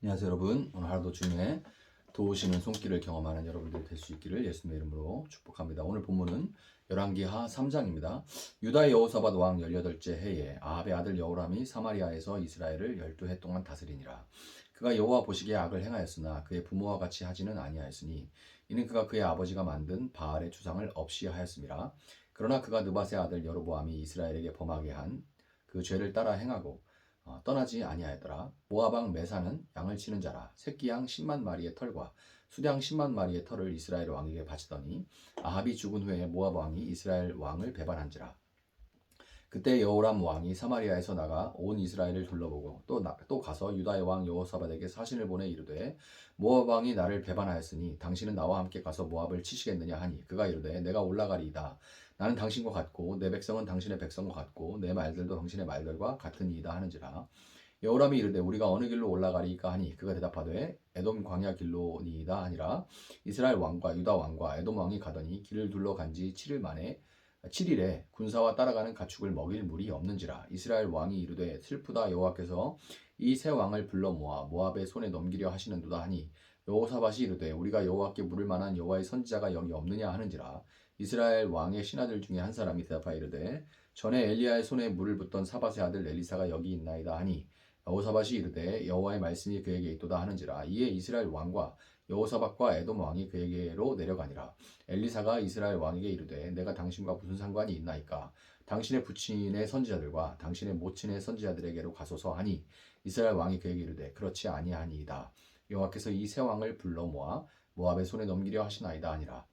안녕하세요 여러분. 오늘 하루도 주님의 도우시는 손길을 경험하는 여러분들이 될 수 있기를 예수님의 이름으로 축복합니다. 오늘 본문은 열왕기하 3장입니다. 유다의 여호사밧 왕 18째 해에 아합의 아들 여호람이 사마리아에서 이스라엘을 12해 동안 다스리니라. 그가 여호와 보시기에 악을 행하였으나 그의 부모와 같이 하지는 아니하였으니 이는 그가 그의 아버지가 만든 바알의 주상을 없이 하였음이라. 그러나 그가 느밧의 아들 여로보암이 이스라엘에게 범하게 한 그 죄를 따라 행하고 떠나지 아니하였더라. 모압 왕 메사는 양을 치는 자라 새끼 양 10만 마리의 털과 수량 10만 마리의 털을 이스라엘 왕에게 바치더니 아합이 죽은 후에 모압 왕이 이스라엘 왕을 배반한지라. 그때 여호람 왕이 사마리아에서 나가 온 이스라엘을 둘러보고 또 가서 유다의 왕 여호사밧에게 사신을 보내 이르되 모압 왕이 나를 배반하였으니 당신은 나와 함께 가서 모압을 치시겠느냐 하니 그가 이르되 내가 올라가리이다. 나는 당신과 같고 내 백성은 당신의 백성과 같고 내 말들도 당신의 말들과 같으니이다 하는지라. 여호람이 이르되 우리가 어느 길로 올라가리이까 하니 그가 대답하되 에돔 광야 길로니이다 하니라. 이스라엘 왕과 유다 왕과 에돔 왕이 가더니 길을 둘러 간지 7일 만에 7일에 군사와 따라가는 가축을 먹일 물이 없는지라. 이스라엘 왕이 이르되 슬프다. 여호와께서 이 세 왕을 불러 모아 모압의 손에 넘기려 하시는도다 하니 여호사밧이 이르되 우리가 여호와께 물을 만한 여호와의 선지자가 여기 없느냐 하는지라. 이스라엘 왕의 신하들 중에 한 사람이 대답하여 이르되 전에 엘리야의 손에 물을 붓던 사밧의 아들 엘리사가 여기 있나이다 하니 여호사밧이 이르되 여호와의 말씀이 그에게 있도다 하는지라. 이에 이스라엘 왕과 여호사밧과 에돔 왕이 그에게로 내려가니라. 엘리사가 이스라엘 왕에게 이르되 내가 당신과 무슨 상관이 있나이까? 당신의 부친의 선지자들과 당신의 모친의 선지자들에게로 가소서 하니 이스라엘 왕이 그에게 이르되 그렇지 아니하니이다. 여호와께서 이 세 왕을 불러 모아 모압의 손에 넘기려 하시나이다 하니라.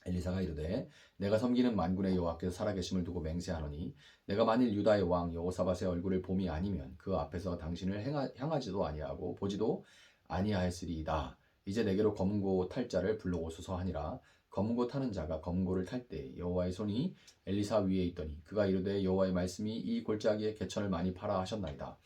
엘리사가 이르되 내가 섬기는 만군의 여호와께서 살아계심을 두고 맹세하노니 내가 만일 유다의 왕 여호사밧의 얼굴을 봄이 아니면 그 앞에서 당신을 향하지도 아니하고 보지도 아니하였으리이다. 이제 내게로 검은고 탈 자를 불러오소서 하니라. 검은고 타는 자가 검은고를 탈 때 여호와의 손이 엘리사 위에 있더니 그가 이르되 여호와의 말씀이 이 골짜기에 개천을 많이 파라 하셨나이다.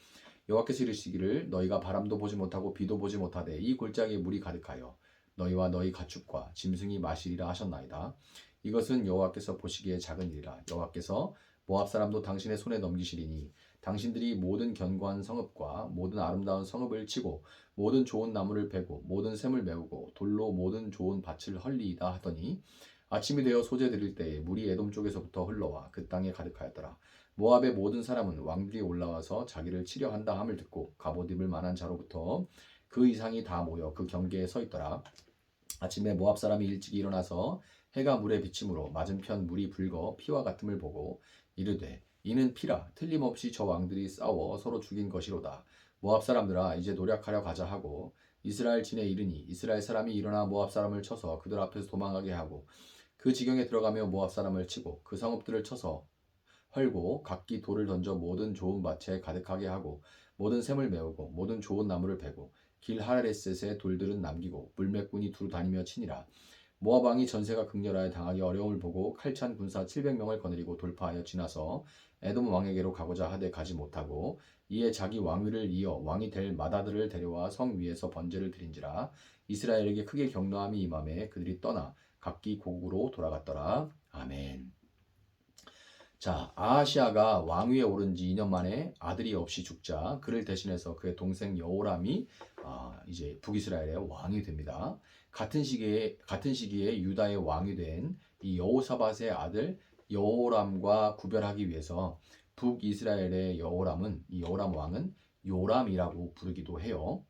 여호와께서 이르시기를 너희가 바람도 보지 못하고 비도 보지 못하되 이 골짜기에 물이 가득하여 너희와 너희 가축과 짐승이 마시리라 하셨나이다. 이것은 여호와께서 보시기에 작은 일이라. 여호와께서 모압 사람도 당신의 손에 넘기시리니 당신들이 모든 견고한 성읍과 모든 아름다운 성읍을 치고 모든 좋은 나무를 베고 모든 샘을 메우고 돌로 모든 좋은 밭을 헐리이다 하더니 아침이 되어 소재 드릴 때에 물이 에돔 쪽에서부터 흘러와 그 땅에 가득하였더라. 모압의 모든 사람은 왕들이 올라와서 자기를 치려 한다 함을 듣고 갑옷 입을 만한 자로부터 그 이상이 다 모여 그 경계에 서 있더라. 아침에 모압 사람이 일찍 일어나서 해가 물에 비침으로 맞은편 물이 붉어 피와 같음을 보고 이르되 이는 피라. 틀림없이 저 왕들이 싸워 서로 죽인 것이로다. 모압 사람들아 이제 노력하려 가자 하고 이스라엘 진에 이르니 이스라엘 사람이 일어나 모압 사람을 쳐서 그들 앞에서 도망하게 하고 그 지경에 들어가며 모압 사람을 치고 그 성읍들을 쳐서 헐고 각기 돌을 던져 모든 좋은 밭에 가득하게 하고 모든 샘을 메우고 모든 좋은 나무를 베고 길 하레셋의 돌들은 남기고 물매꾼이 두루 다니며 치니라. 모압 왕이 전세가 극렬하여 당하기 어려움을 보고 칼찬 군사 700명을 거느리고 돌파하여 지나서 에돔 왕에게로 가고자 하되 가지 못하고 이에 자기 왕위를 이어 왕이 될 마다들을 데려와 성 위에서 번제를 드린지라. 이스라엘에게 크게 경노함이 임함에 그들이 떠나 각기 고국으로 돌아갔더라. 아멘. 자, 아하시아가 왕위에 오른 지 2년 만에 아들이 없이 죽자 그를 대신해서 그의 동생 여호람이 이제 북이스라엘의 왕이 됩니다. 같은 시기에 유다의 왕이 된 이 여호사밧의 아들 여호람과 구별하기 위해서 북이스라엘의 여호람은 이 여호람 왕은 요람이라고 부르기도 해요.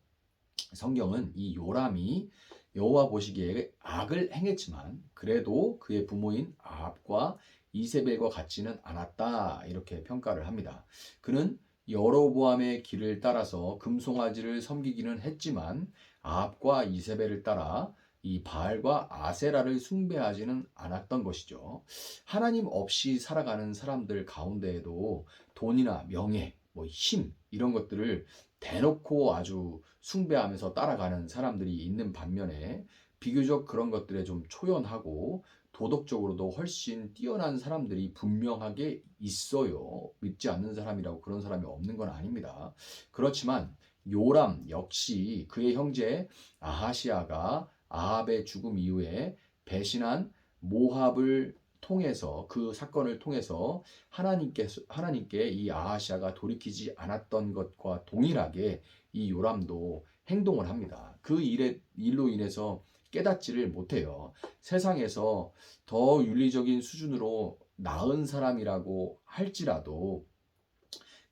성경은 이 요람이 여호와 보시기에 악을 행했지만 그래도 그의 부모인 아합과 이세벨과 같지는 않았다 이렇게 평가를 합니다. 그는 여로보암의 길을 따라서 금송아지를 섬기기는 했지만 아합과 이세벨을 따라 이 바알과 아세라를 숭배하지는 않았던 것이죠. 하나님 없이 살아가는 사람들 가운데에도 돈이나 명예, 힘 이런 것들을 대놓고 아주 숭배하면서 따라가는 사람들이 있는 반면에 비교적 그런 것들에 좀 초연하고 도덕적으로도 훨씬 뛰어난 사람들이 분명하게 있어요. 믿지 않는 사람이라고 그런 사람이 없는 건 아닙니다. 그렇지만 요람 역시 그의 형제 아하시아가 아합의 죽음 이후에 배신한 모압을 통해서 그 사건을 통해서 하나님께 이 아하시아가 돌이키지 않았던 것과 동일하게 이 요람도 행동을 합니다. 그 일로 인해서 깨닫지를 못해요. 세상에서 더 윤리적인 수준으로 나은 사람이라고 할지라도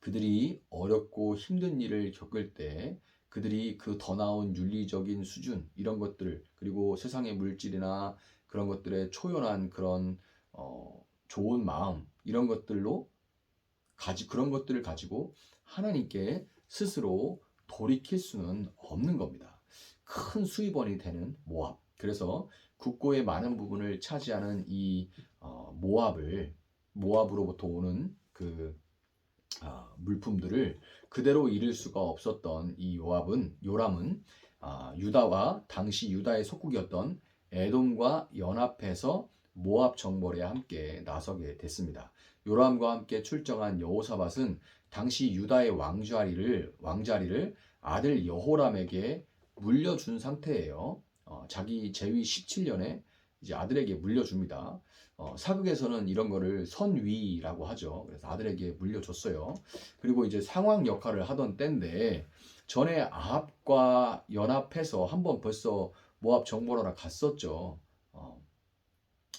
그들이 어렵고 힘든 일을 겪을 때 그들이 그 더 나은 윤리적인 수준 이런 것들 그리고 세상의 물질이나 그런 것들의 초연한 그런 좋은 마음 이런 것들로 그런 것들을 가지고 하나님께 스스로 돌이킬 수는 없는 겁니다. 큰 수입원이 되는 모압. 그래서 국고의 많은 부분을 차지하는 이 모압으로부터 오는 그 물품들을 그대로 잃을 수가 없었던 이 요람은 유다와 당시 유다의 속국이었던 에돔과 연합해서 모압 정벌에 함께 나서게 됐습니다. 요람과 함께 출정한 여호사밧은 당시 유다의 왕자리를 아들 여호람에게 물려준 상태예요. 자기 재위 17년에 이제 아들에게 물려줍니다. 사극에서는 이런 거를 선위라고 하죠. 그래서 아들에게 물려줬어요. 그리고 이제 상왕 역할을 하던 때인데 전에 아합과 연합해서 한번 벌써 모압 정벌하러 갔었죠.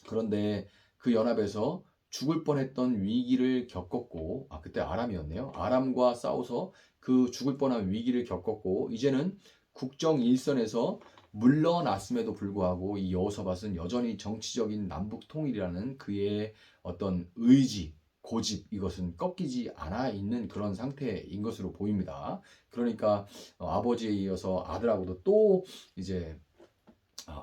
그런데 그 연합에서 죽을 뻔했던 위기를 겪었고, 그때 아람이었네요. 아람과 싸워서 그 죽을 뻔한 위기를 겪었고, 이제는 국정 일선에서 물러났음에도 불구하고 이 여호사밧은 여전히 정치적인 남북 통일이라는 그의 어떤 의지, 고집 이것은 꺾이지 않아 있는 그런 상태인 것으로 보입니다. 그러니까 아버지에 이어서 아들하고도 또 이제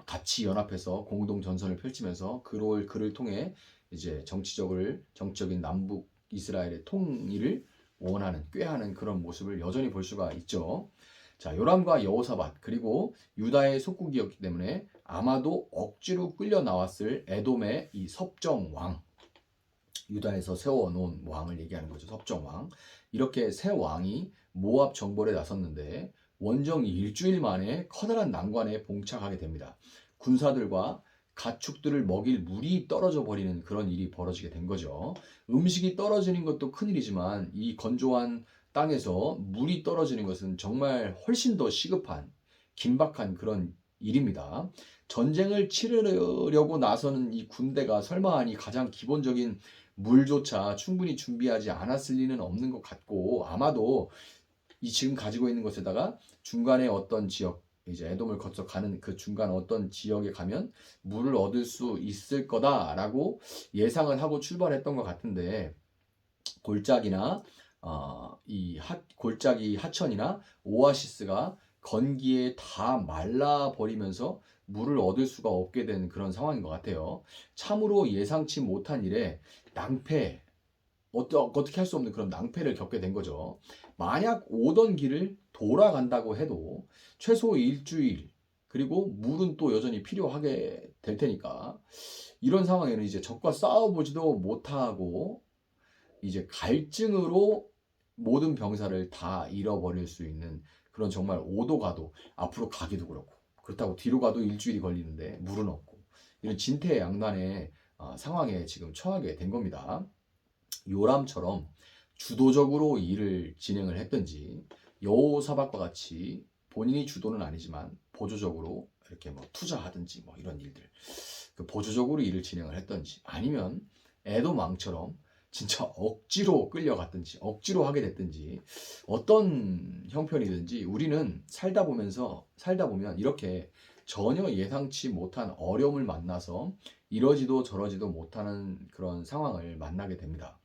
같이 연합해서 공동 전선을 펼치면서 그를 통해 이제 정치적인 남북 이스라엘의 통일을 원하는 꾀하는 그런 모습을 여전히 볼 수가 있죠. 자, 요람과 여호사밧 그리고 유다의 속국이었기 때문에 아마도 억지로 끌려 나왔을 에돔의 이 섭정 왕, 유다에서 세워놓은 왕을 얘기하는 거죠. 섭정 왕. 이렇게 세 왕이 모압 정벌에 나섰는데 원정 일주일 만에 커다란 난관에 봉착하게 됩니다. 군사들과 가축들을 먹일 물이 떨어져 버리는 그런 일이 벌어지게 된 거죠. 음식이 떨어지는 것도 큰일이지만 이 건조한 땅에서 물이 떨어지는 것은 정말 훨씬 더 시급한 긴박한 그런 일입니다. 전쟁을 치르려고 나서는 이 군대가 설마하니 가장 기본적인 물조차 충분히 준비하지 않았을 리는 없는 것 같고 아마도 이 지금 가지고 있는 것에다가 중간에 어떤 지역 이제 에돔을 거쳐 가는 그 중간 어떤 지역에 가면 물을 얻을 수 있을 거다라고 예상을 하고 출발했던 것 같은데 골짜기나 골짜기 하천이나 오아시스가 건기에 다 말라버리면서 물을 얻을 수가 없게 된 그런 상황인 것 같아요. 참으로 예상치 못한 일에 낭패, 어떻게 할 수 없는 그런 낭패를 겪게 된 거죠. 만약 오던 길을 돌아간다고 해도 최소 일주일, 그리고 물은 또 여전히 필요하게 될 테니까 이런 상황에는 이제 적과 싸워보지도 못하고 이제 갈증으로 모든 병사를 다 잃어버릴 수 있는 그런 정말 오도가도 앞으로 가기도 그렇고 그렇다고 뒤로 가도 일주일이 걸리는데 물은 없고 이런 진퇴양난의 상황에 지금 처하게 된 겁니다. 요람처럼 주도적으로 일을 진행을 했든지 여호사밧과 같이 본인이 주도는 아니지만 보조적으로 이렇게 뭐 투자하든지 뭐 이런 일들 그 보조적으로 일을 진행을 했든지 아니면 에돔 왕처럼 진짜 억지로 끌려갔든지 억지로 하게 됐든지 어떤 형편이든지 우리는 살다 보면 이렇게 전혀 예상치 못한 어려움을 만나서 이러지도 저러지도 못하는 그런 상황을 만나게 됩니다.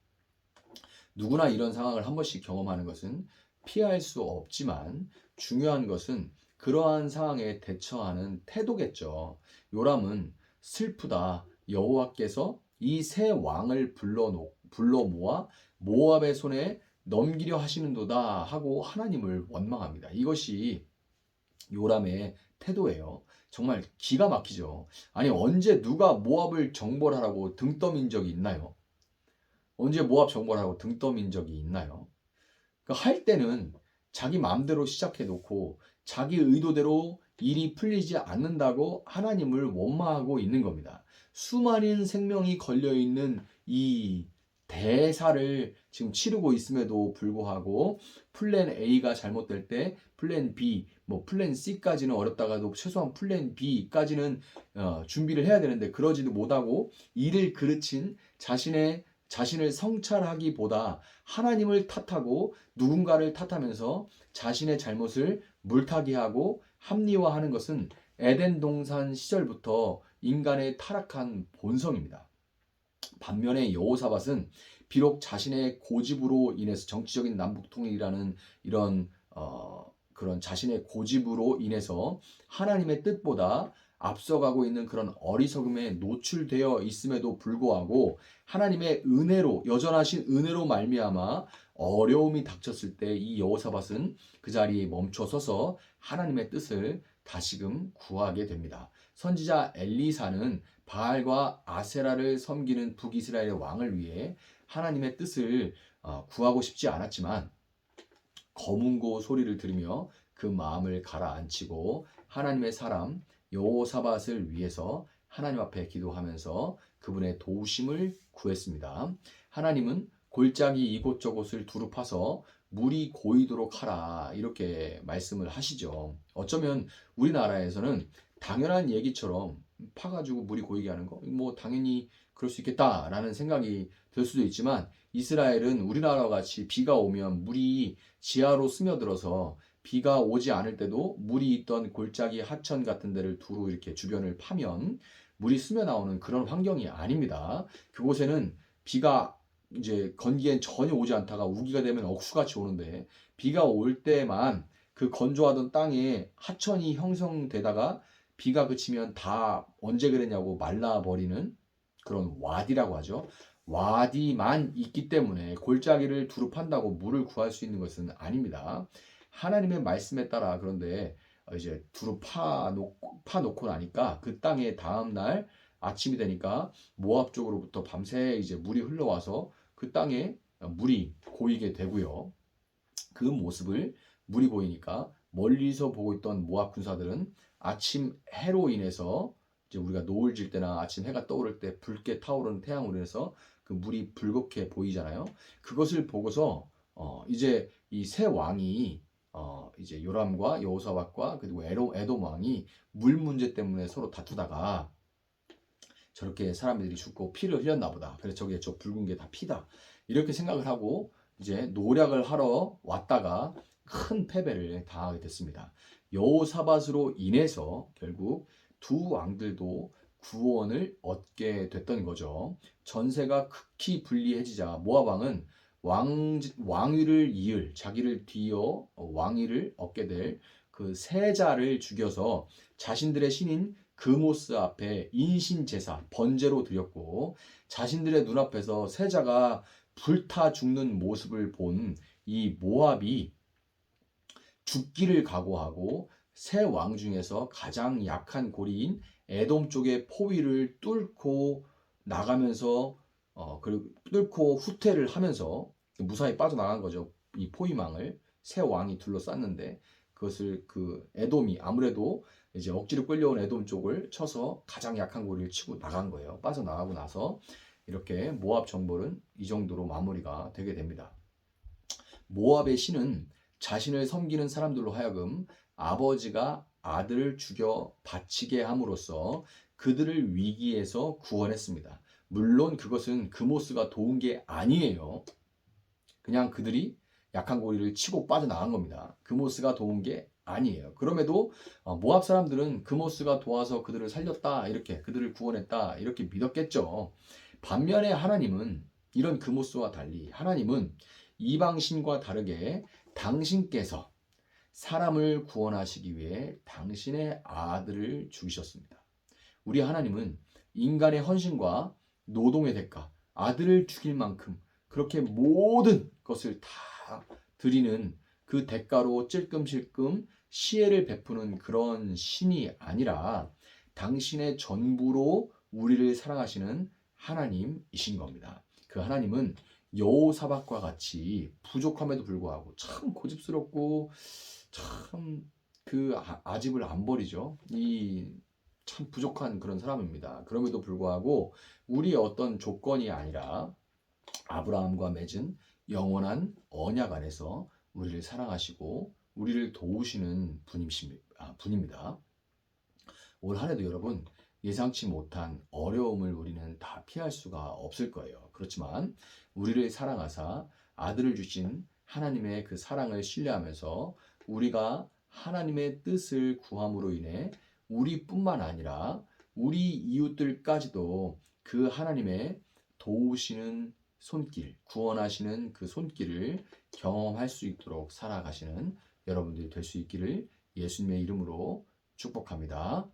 누구나 이런 상황을 한 번씩 경험하는 것은 피할 수 없지만 중요한 것은 그러한 상황에 대처하는 태도겠죠. 요람은 슬프다. 여호와께서 이 세 왕을 불러 모아 모압의 손에 넘기려 하시는도다 하고 하나님을 원망합니다. 이것이 요람의 태도예요. 정말 기가 막히죠. 아니 언제 누가 모압을 정벌하라고 등 떠민 적이 있나요? 언제 모압 정벌하라고 등 떠민 적이 있나요? 그러니까 할 때는 자기 마음대로 시작해 놓고 자기 의도대로 일이 풀리지 않는다고 하나님을 원망하고 있는 겁니다. 수많은 생명이 걸려있는 이 대사를 지금 치르고 있음에도 불구하고 플랜 A가 잘못될 때 플랜 B, 뭐 플랜 C까지는 어렵다가도 최소한 플랜 B까지는 준비를 해야 되는데 그러지도 못하고 이를 그르친 자신을 성찰하기보다 하나님을 탓하고 누군가를 탓하면서 자신의 잘못을 물타기하고 합리화하는 것은 에덴 동산 시절부터 인간의 타락한 본성입니다. 반면에 여호사밧은 비록 자신의 고집으로 인해서 정치적인 남북통일이라는 이런 그런 자신의 고집으로 인해서 하나님의 뜻보다 앞서가고 있는 그런 어리석음에 노출되어 있음에도 불구하고 하나님의 은혜로 여전하신 은혜로 말미암아 어려움이 닥쳤을 때 이 여호사밧은 그 자리에 멈춰 서서 하나님의 뜻을 다시금 구하게 됩니다. 선지자 엘리사는 바알과 아세라를 섬기는 북이스라엘의 왕을 위해 하나님의 뜻을 구하고 싶지 않았지만 검은고 소리를 들으며 그 마음을 가라앉히고 하나님의 사람 여호사밧을 위해서 하나님 앞에 기도하면서 그분의 도우심을 구했습니다. 하나님은 골짜기 이곳저곳을 두루 파서 물이 고이도록 하라 이렇게 말씀을 하시죠. 어쩌면 우리나라에서는 당연한 얘기처럼 파가지고 물이 고이게 하는 거 뭐 당연히 그럴 수 있겠다라는 생각이 들 수도 있지만 이스라엘은 우리나라와 같이 비가 오면 물이 지하로 스며들어서 비가 오지 않을 때도 물이 있던 골짜기 하천 같은 데를 두루 이렇게 주변을 파면 물이 스며 나오는 그런 환경이 아닙니다. 그곳에는 비가 이제 건기엔 전혀 오지 않다가 우기가 되면 억수같이 오는데 비가 올 때만 그 건조하던 땅에 하천이 형성되다가 비가 그치면 다 언제 그랬냐고 말라버리는 그런 와디라고 하죠. 와디만 있기 때문에 골짜기를 두루 판다고 물을 구할 수 있는 것은 아닙니다. 하나님의 말씀에 따라 그런데 이제 두루 파놓고 나니까 그 땅에 다음날 아침이 되니까 모압 쪽으로부터 밤새 이제 물이 흘러와서 그 땅에 물이 고이게 되고요. 그 모습을 물이 고이니까 멀리서 보고 있던 모압 군사들은 아침 해로 인해서 이제 우리가 노을 질 때나 아침 해가 떠오를 때 붉게 타오르는 태양으로 인해서 그 물이 붉게 보이잖아요. 그것을 보고서 이제 이 세 왕이 이제 요람과 여호사밧과 그리고 에돔 왕이 물 문제 때문에 서로 다투다가 저렇게 사람들이 죽고 피를 흘렸나 보다. 그래서 저게 저 붉은 게 다 피다. 이렇게 생각을 하고 이제 노략을 하러 왔다가 큰 패배를 당하게 됐습니다. 여호사밧으로 인해서 결국 두 왕들도 구원을 얻게 됐던 거죠. 전세가 극히 불리해지자 모압 왕은 왕위를 이을 자기를 뒤이어 왕위를 얻게 될 그 세자를 죽여서 자신들의 신인 그모스 앞에 인신 제사 번제로 드렸고 자신들의 눈앞에서 세자가 불타 죽는 모습을 본 이 모압이 죽기를 각오하고 세 왕 중에서 가장 약한 고리인 에돔 쪽의 포위를 뚫고 나가면서 그리고 뚫고 후퇴를 하면서 무사히 빠져나간 거죠. 이 포위망을 세 왕이 둘러쌌는데 그것을 그 에돔이 아무래도 이제 억지로 끌려온 에돔 쪽을 쳐서 가장 약한 고리를 치고 나간 거예요. 빠져나가고 나서 이렇게 모압 정벌은 이 정도로 마무리가 되게 됩니다. 모압의 신은 자신을 섬기는 사람들로 하여금 아버지가 아들을 죽여 바치게 함으로써 그들을 위기에서 구원했습니다. 물론 그것은 그모스가 도운 게 아니에요. 그냥 그들이 약한 고리를 치고 빠져나간 겁니다. 그모스가 도운 게 아니에요. 그럼에도 모압 사람들은 그모스가 도와서 그들을 살렸다, 이렇게 그들을 구원했다, 이렇게 믿었겠죠. 반면에 하나님은 이런 그모스와 달리 하나님은 이방신과 다르게 당신께서 사람을 구원하시기 위해 당신의 아들을 죽이셨습니다. 우리 하나님은 인간의 헌신과 노동의 대가, 아들을 죽일 만큼 그렇게 모든 것을 다 드리는 그 대가로 찔끔찔끔 시혜를 베푸는 그런 신이 아니라 당신의 전부로 우리를 사랑하시는 하나님이신 겁니다. 그 하나님은 여호사밧과 같이 부족함에도 불구하고 참 고집스럽고 참 그 아집을 안 버리죠. 이 참 부족한 그런 사람입니다. 그럼에도 불구하고 우리의 어떤 조건이 아니라 아브라함과 맺은 영원한 언약 안에서 우리를 사랑하시고 우리를 도우시는 분입니다. 올 한 해도 여러분 예상치 못한 어려움을 우리는 다 피할 수가 없을 거예요. 그렇지만 우리를 사랑하사 아들을 주신 하나님의 그 사랑을 신뢰하면서 우리가 하나님의 뜻을 구함으로 인해 우리뿐만 아니라 우리 이웃들까지도 그 하나님의 도우시는 손길, 구원하시는 그 손길을 경험할 수 있도록 살아가시는 여러분들이 될 수 있기를 예수님의 이름으로 축복합니다.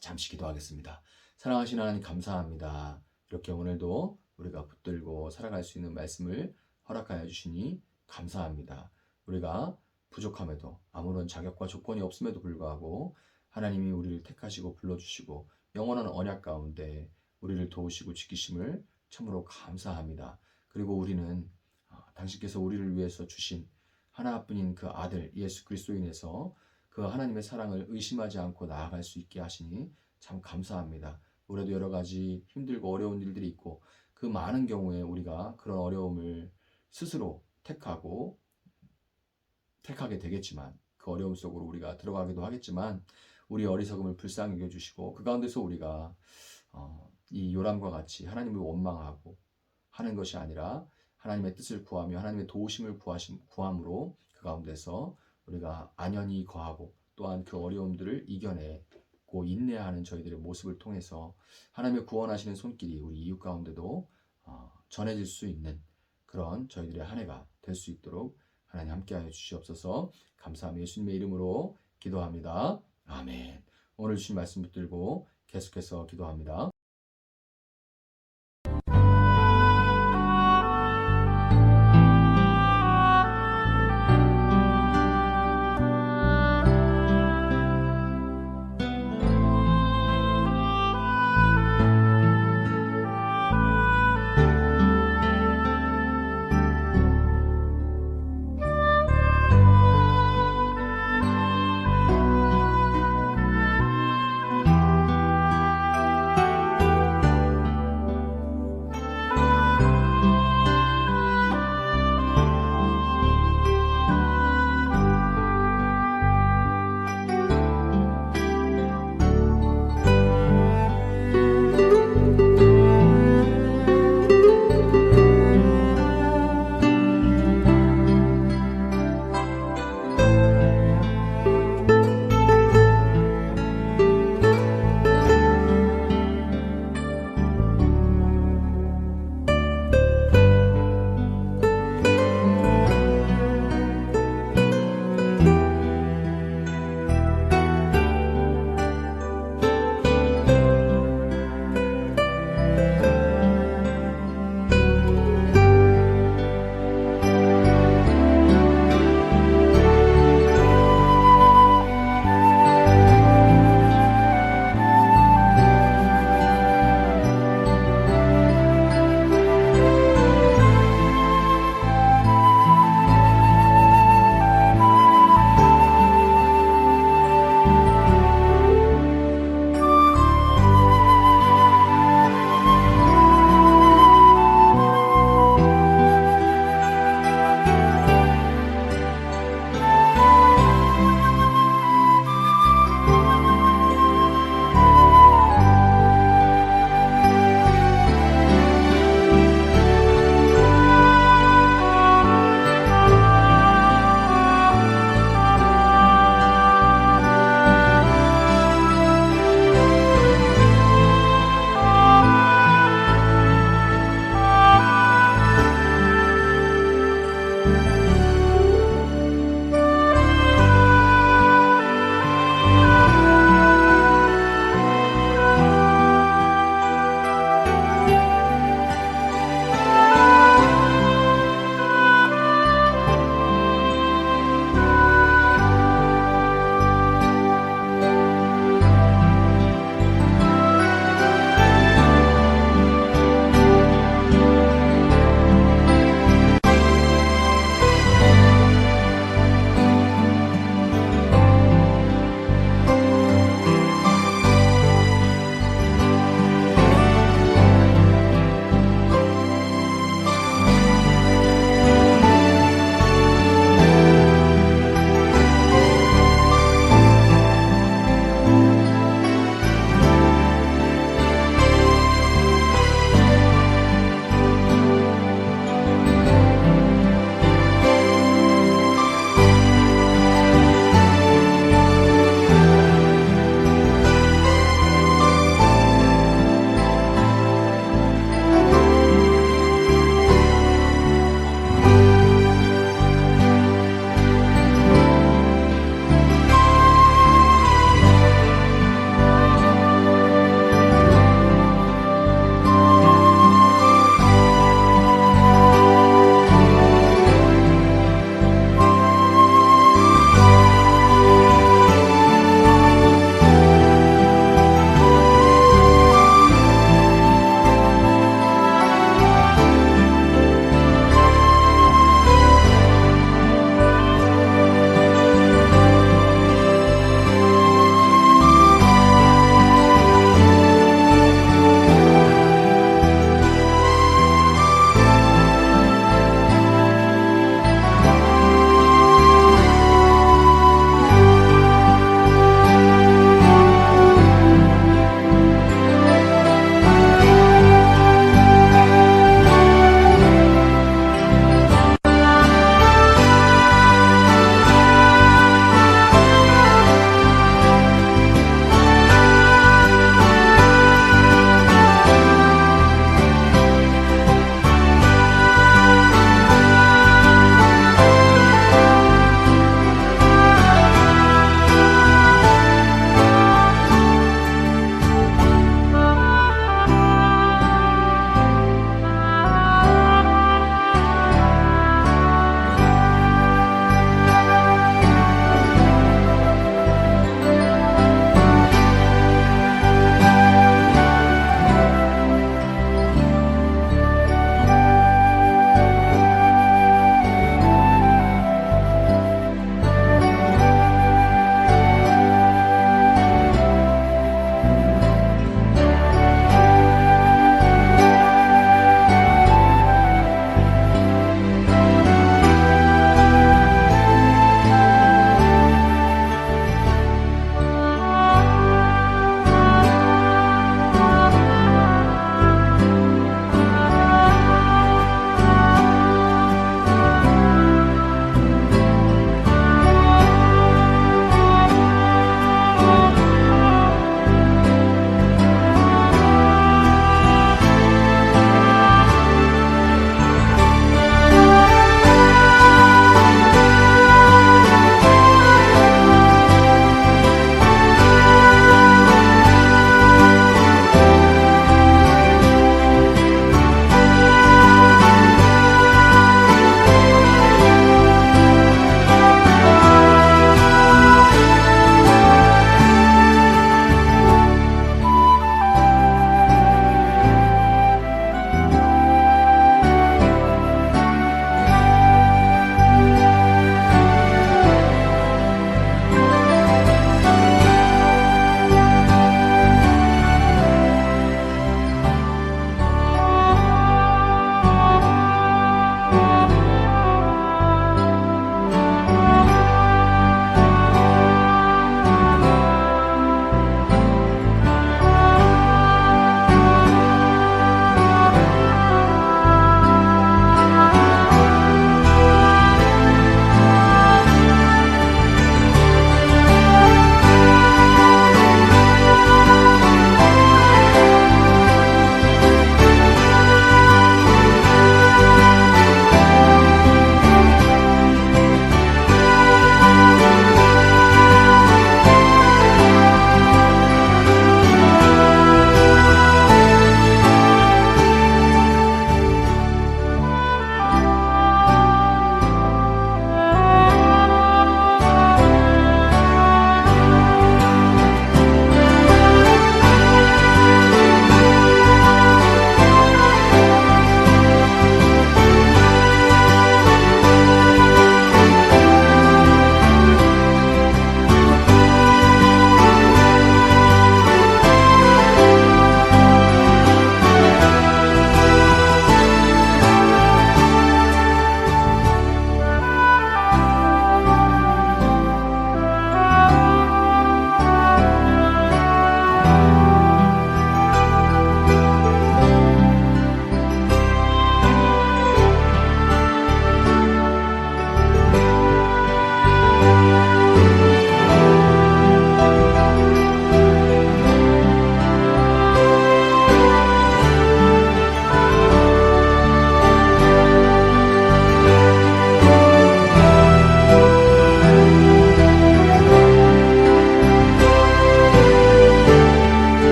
잠시 기도하겠습니다. 사랑하시는 하나님 감사합니다. 이렇게 오늘도 우리가 붙들고 살아갈 수 있는 말씀을 허락하여 주시니 감사합니다. 우리가 부족함에도 아무런 자격과 조건이 없음에도 불구하고 하나님이 우리를 택하시고 불러주시고 영원한 언약 가운데 우리를 도우시고 지키심을 참으로 감사합니다. 그리고 우리는 당신께서 우리를 위해서 주신 하나뿐인 그 아들 예수 그리스도로 인해서 그 하나님의 사랑을 의심하지 않고 나아갈 수 있게 하시니 참 감사합니다. 올해도 여러 가지 힘들고 어려운 일들이 있고 그 많은 경우에 우리가 그런 어려움을 스스로 택하게 되겠지만 그 어려움 속으로 우리가 들어가기도 하겠지만 우리 어리석음을 불쌍히 여겨주시고 그 가운데서 우리가 이 요람과 같이 하나님을 원망하고 하는 것이 아니라 하나님의 뜻을 구하며 하나님의 도우심을 구함으로 그 가운데서 우리가 안연히 거하고 또한 그 어려움들을 이겨내고 인내하는 저희들의 모습을 통해서 하나님의 구원하시는 손길이 우리 이웃 가운데도 전해질 수 있는 그런 저희들의 한 해가 될 수 있도록 하나님 함께하여 주시옵소서. 감사하며 예수님의 이름으로 기도합니다. 아멘. 오늘 주신 말씀 붙들고 계속해서 기도합니다.